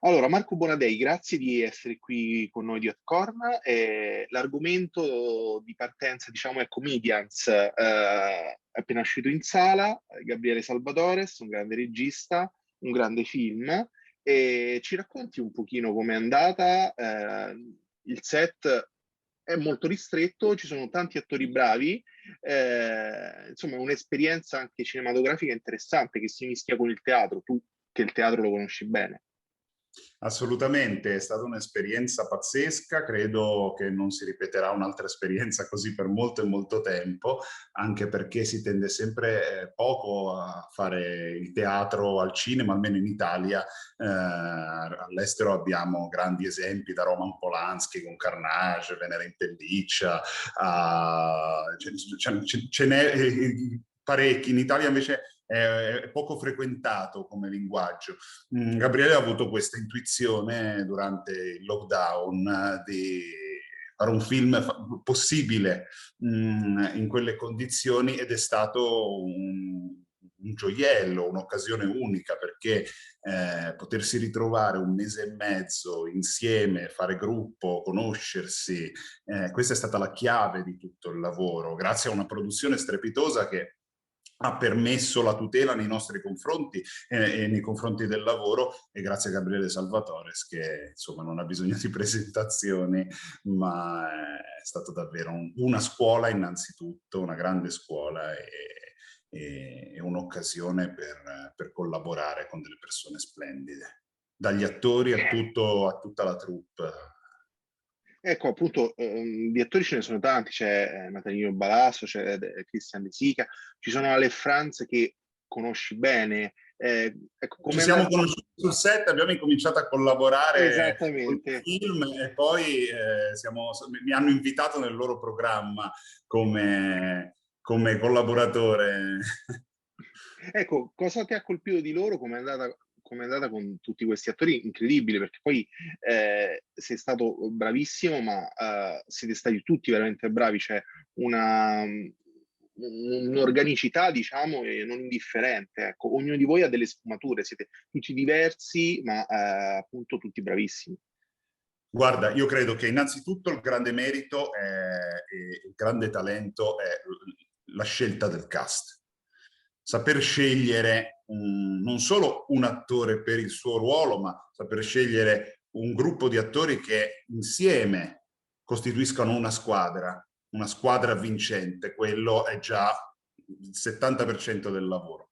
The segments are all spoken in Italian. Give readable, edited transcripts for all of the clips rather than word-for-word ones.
Allora, Marco Bonadei, grazie di essere qui con noi di Hotcorn. L'argomento di partenza, diciamo, è Comedians, è appena uscito in sala, Gabriele Salvatores, un grande regista, un grande film, e ci racconti un pochino com'è andata? Il set è molto ristretto, ci sono tanti attori bravi, insomma, è un'esperienza anche cinematografica interessante che si mischia con il teatro, tu che il teatro lo conosci bene. Assolutamente, è stata un'esperienza pazzesca, credo che non si ripeterà un'altra esperienza così per molto e molto tempo, anche perché si tende sempre poco a fare il teatro al cinema, almeno in Italia. All'estero abbiamo grandi esempi da Roman Polanski con Carnage, Venere in pelliccia, ce n'è parecchi. In Italia invece è poco frequentato come linguaggio. Gabriele ha avuto questa intuizione durante il lockdown di fare un film possibile in quelle condizioni ed è stato un gioiello, un'occasione unica perché potersi ritrovare un mese e mezzo insieme, fare gruppo, conoscersi, questa è stata la chiave di tutto il lavoro, grazie a una produzione strepitosa che ha permesso la tutela nei nostri confronti e nei confronti del lavoro e grazie a Gabriele Salvatores che insomma non ha bisogno di presentazioni, ma è stato davvero una scuola innanzitutto, una grande scuola e un'occasione per collaborare con delle persone splendide, dagli attori a tutta la troupe. Ecco, appunto, di attori ce ne sono tanti, c'è Natalino Balasso, c'è Christian De Sica, ci sono Ale Franz che conosci bene. Ecco, Ci com'è siamo andata? conosciuti sul set, abbiamo incominciato a collaborare con il Esattamente. film e poi mi hanno invitato nel loro programma come collaboratore. Ecco, cosa ti ha colpito di loro? Com'è andata con tutti questi attori? Incredibile, perché poi sei stato bravissimo, ma siete stati tutti veramente bravi, c'è una, un'organicità, diciamo, e non indifferente. Ecco, ognuno di voi ha delle sfumature, siete tutti diversi, ma appunto tutti bravissimi. Guarda, io credo che innanzitutto il grande merito e il grande talento è la scelta del cast. Saper scegliere non solo un attore per il suo ruolo, ma saper scegliere un gruppo di attori che insieme costituiscano una squadra vincente, quello è già il 70% del lavoro.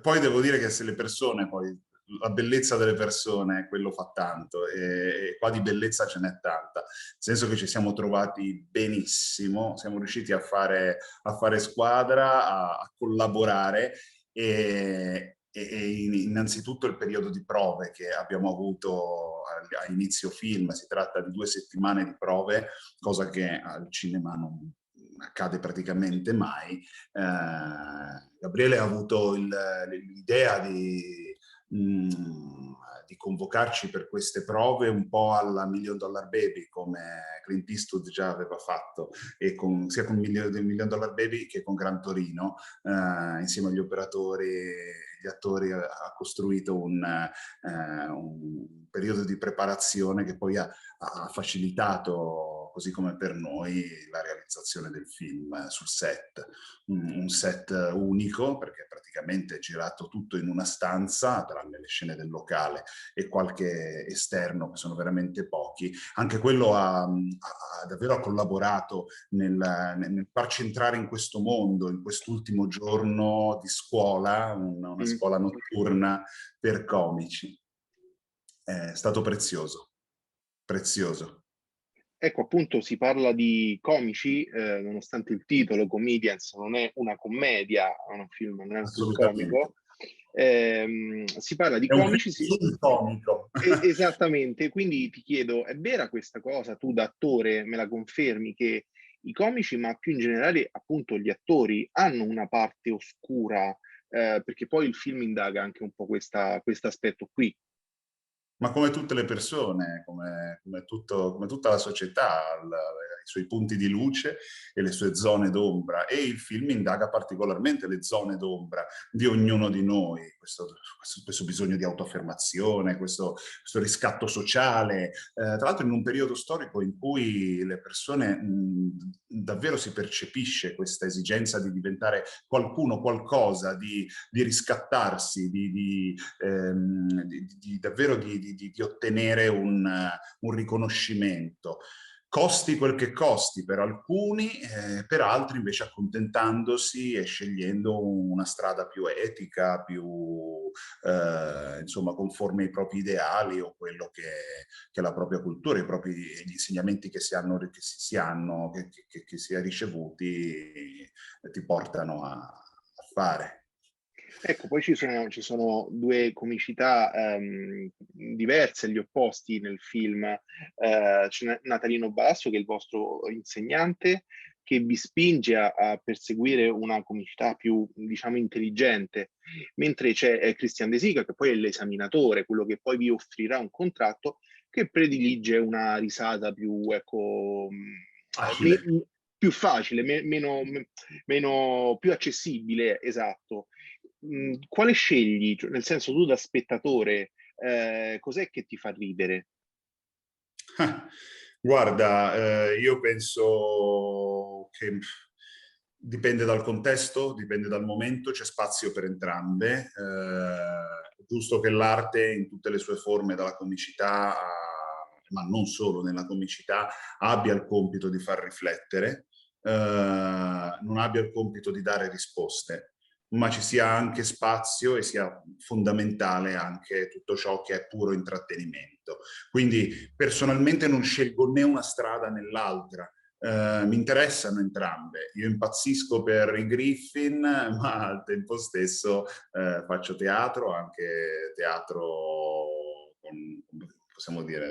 Poi devo dire che se le persone, poi la bellezza delle persone, quello fa tanto e qua di bellezza ce n'è tanta, nel senso che ci siamo trovati benissimo, siamo riusciti a fare squadra, a collaborare e innanzitutto il periodo di prove che abbiamo avuto a inizio film, si tratta di 2 settimane di prove, cosa che al cinema non accade praticamente mai. Gabriele ha avuto l'idea di convocarci per queste prove un po' alla Million Dollar Baby, come Clint Eastwood già aveva fatto, sia con Million Dollar Baby che con Gran Torino, insieme agli operatori e gli attori ha costruito un periodo di preparazione che poi ha facilitato, così come per noi, la realizzazione del film sul set. Un set unico, perché praticamente è girato tutto in una stanza, tranne le scene del locale e qualche esterno, che sono veramente pochi. Anche quello ha davvero collaborato nel farci entrare in questo mondo, in quest'ultimo giorno di scuola, una Mm. scuola notturna per comici. È stato prezioso, prezioso. Ecco, appunto, si parla di comici, nonostante il titolo, Comedians, non è una commedia, è un film, non è un film Assolutamente. comico. Si parla di È un comici, film comico. esattamente, quindi ti chiedo, è vera questa cosa? Tu da attore me la confermi che i comici, ma più in generale appunto gli attori, hanno una parte oscura, perché poi il film indaga anche un po' questo aspetto qui. ma come tutte le persone, come tutta la società, i suoi punti di luce e le sue zone d'ombra. E il film indaga particolarmente le zone d'ombra di ognuno di noi, questo bisogno di autoaffermazione, questo riscatto sociale, tra l'altro in un periodo storico in cui le persone davvero si percepisce questa esigenza di diventare qualcuno, qualcosa, di riscattarsi, davvero di ottenere un riconoscimento. Costi quel che costi per alcuni, per altri invece accontentandosi e scegliendo una strada più etica, più insomma conforme ai propri ideali o quello che è la propria cultura, gli insegnamenti che si è ricevuti ti portano a fare. Ecco, poi ci sono due comicità diverse, gli opposti nel film. C'è Natalino Balasso, che è il vostro insegnante, che vi spinge a perseguire una comicità più, diciamo, intelligente, mentre c'è Christian De Sica, che poi è l'esaminatore, quello che poi vi offrirà un contratto, che predilige una risata più, ecco, Facile. più facile, più accessibile, esatto. Quale scegli? Cioè, nel senso, tu da spettatore, cos'è che ti fa ridere? Guarda, io penso che dipende dal contesto, dipende dal momento, c'è spazio per entrambe. È giusto che l'arte in tutte le sue forme, dalla comicità, ma non solo nella comicità, abbia il compito di far riflettere, non abbia il compito di dare risposte, ma ci sia anche spazio e sia fondamentale anche tutto ciò che è puro intrattenimento. Quindi personalmente non scelgo né una strada né l'altra. Mi interessano entrambe. Io impazzisco per i Griffin, ma al tempo stesso faccio teatro, anche teatro possiamo dire,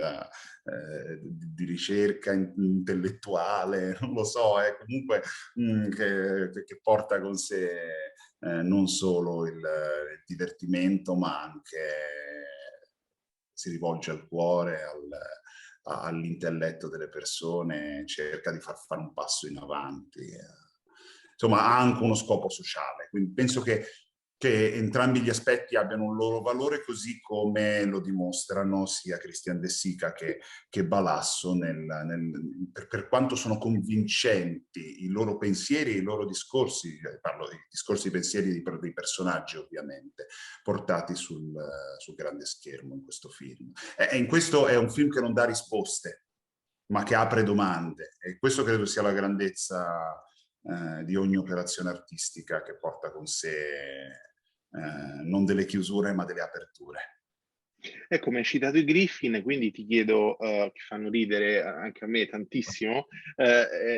di ricerca intellettuale, non lo so, comunque che porta con sé non solo il divertimento, ma anche si rivolge al cuore, all'intelletto delle persone, cerca di far fare un passo in avanti. Insomma, ha anche uno scopo sociale. Quindi penso che entrambi gli aspetti abbiano un loro valore, così come lo dimostrano sia Christian De Sica che Balasso per quanto sono convincenti i loro pensieri e i loro discorsi, parlo di discorsi e pensieri dei personaggi ovviamente, portati sul grande schermo in questo film. E in questo è un film che non dà risposte, ma che apre domande, e questo credo sia la grandezza di ogni operazione artistica, che porta con sé non delle chiusure ma delle aperture. Ecco, mi hai citato i Griffin, quindi ti chiedo, che fanno ridere anche a me tantissimo,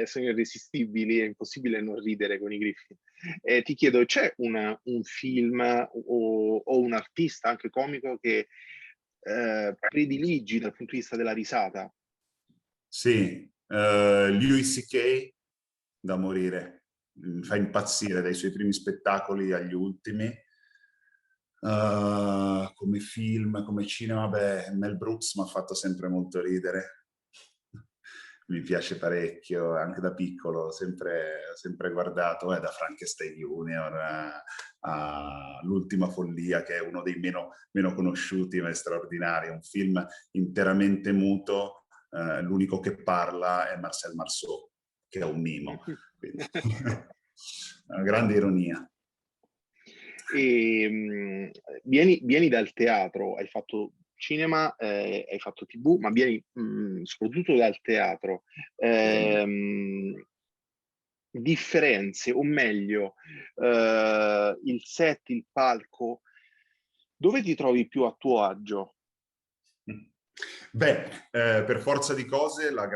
sono irresistibili, è impossibile non ridere con i Griffin. Ti chiedo, c'è un film o un artista anche comico che prediligi dal punto di vista della risata? Sì, Louis C.K. da morire, mi fa impazzire dai suoi primi spettacoli agli ultimi. Come film, come cinema, beh, Mel Brooks mi ha fatto sempre molto ridere. Mi piace parecchio, anche da piccolo, sempre guardato, da Frankenstein Junior a L'ultima follia, che è uno dei meno conosciuti ma è straordinario, un film interamente muto, l'unico che parla è Marcel Marceau, che è un mimo. Quindi, una grande ironia. Vieni dal teatro, hai fatto cinema, hai fatto TV, ma vieni soprattutto dal teatro. Differenze, o meglio, il set, il palco, dove ti trovi più a tuo agio? Beh, per forza di cose la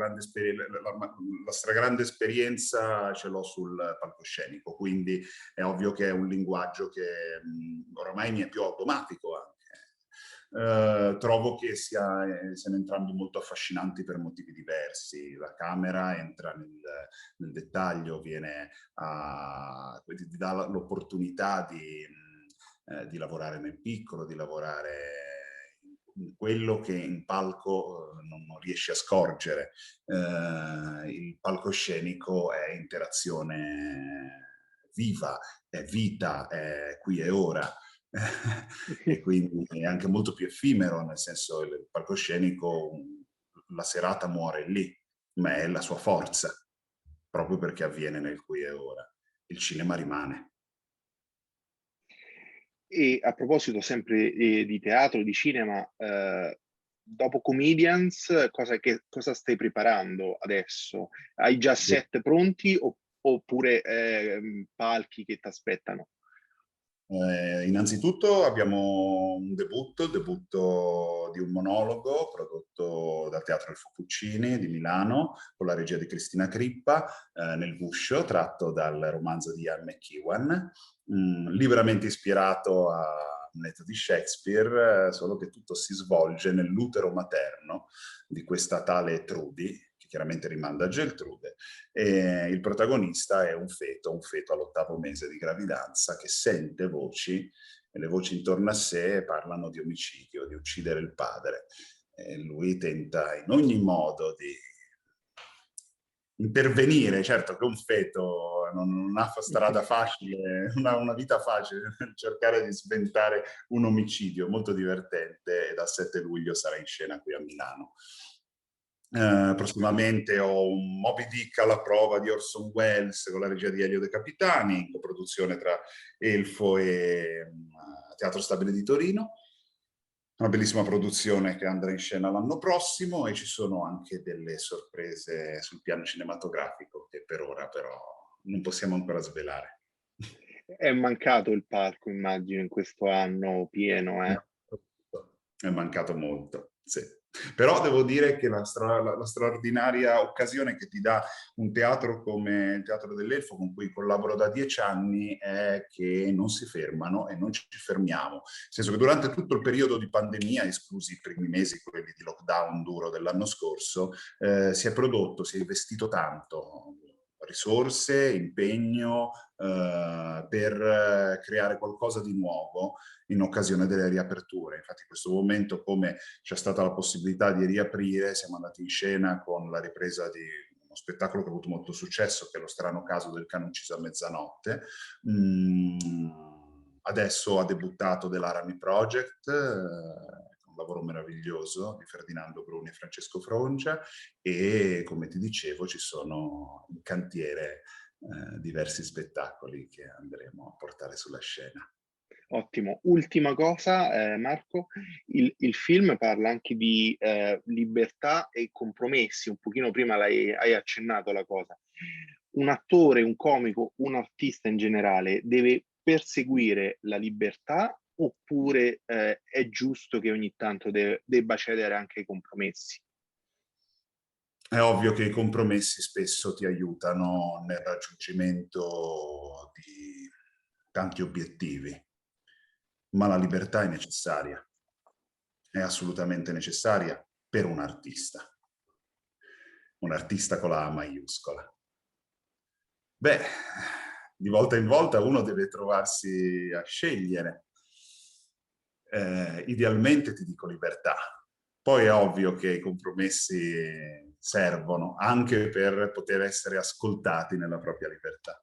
stragrande esperienza ce l'ho sul palcoscenico, quindi è ovvio che è un linguaggio che oramai mi è più automatico anche. Trovo che siano entrambi molto affascinanti per motivi diversi. La camera entra nel dettaglio, ti dà l'opportunità di lavorare nel piccolo, di lavorare quello che in palco non riesci a scorgere. Il palcoscenico è interazione viva, è vita, è qui e ora. E quindi è anche molto più effimero, nel senso il palcoscenico, la serata muore lì, ma è la sua forza, proprio perché avviene nel qui e ora. Il cinema rimane. E a proposito sempre di teatro, di cinema, dopo Comedians, cosa stai preparando adesso? Hai già set pronti oppure palchi che ti aspettano? Innanzitutto abbiamo un debutto, il debutto di un monologo prodotto dal Teatro Elfo Puccini di Milano con la regia di Cristina Crippa, Nel Guscio, tratto dal romanzo di Ian McEwan, liberamente ispirato a un letto di Shakespeare, solo che tutto si svolge nell'utero materno di questa tale Trudy, che chiaramente rimanda a Geltrude. E il protagonista è un feto all'8° mese di gravidanza che sente voci, e le voci intorno a sé parlano di omicidio, di uccidere il padre. E lui tenta in ogni modo di intervenire. Certo che un feto non ha strada facile, non ha una vita facile nel cercare di sventare un omicidio, molto divertente, e dal 7 luglio sarà in scena qui a Milano. Prossimamente ho un Moby Dick alla prova di Orson Welles con la regia di Elio De Capitani, in coproduzione tra Elfo e Teatro Stabile di Torino. Una bellissima produzione che andrà in scena l'anno prossimo, e ci sono anche delle sorprese sul piano cinematografico che per ora però non possiamo ancora svelare. È mancato il palco, immagino, in questo anno pieno, eh? È mancato molto, sì. Però devo dire che la straordinaria occasione che ti dà un teatro come il Teatro dell'Elfo, con cui collaboro da 10 anni, è che non si fermano e non ci fermiamo. Nel senso che durante tutto il periodo di pandemia, esclusi i primi mesi, quelli di lockdown duro dell'anno scorso, si è prodotto, si è investito tanto, risorse, impegno, per creare qualcosa di nuovo in occasione delle riaperture. Infatti in questo momento, come c'è stata la possibilità di riaprire, siamo andati in scena con la ripresa di uno spettacolo che ha avuto molto successo, che è Lo strano caso del cane ucciso a mezzanotte. Adesso ha debuttato The Laramie Project, un lavoro meraviglioso di Ferdinando Bruni e Francesco Frongia, e come ti dicevo ci sono in cantiere diversi spettacoli che andremo a portare sulla scena. Ottimo. Ultima cosa, Marco, il film parla anche di libertà e compromessi, un pochino prima hai accennato la cosa. Un attore, un comico, un artista in generale deve perseguire la libertà oppure è giusto che ogni tanto debba cedere anche ai compromessi? È ovvio che i compromessi spesso ti aiutano nel raggiungimento di tanti obiettivi, ma la libertà è necessaria, è assolutamente necessaria per un artista con la A maiuscola. Beh, di volta in volta uno deve trovarsi a scegliere. Idealmente ti dico libertà. Poi è ovvio che i compromessi servono anche per poter essere ascoltati nella propria libertà.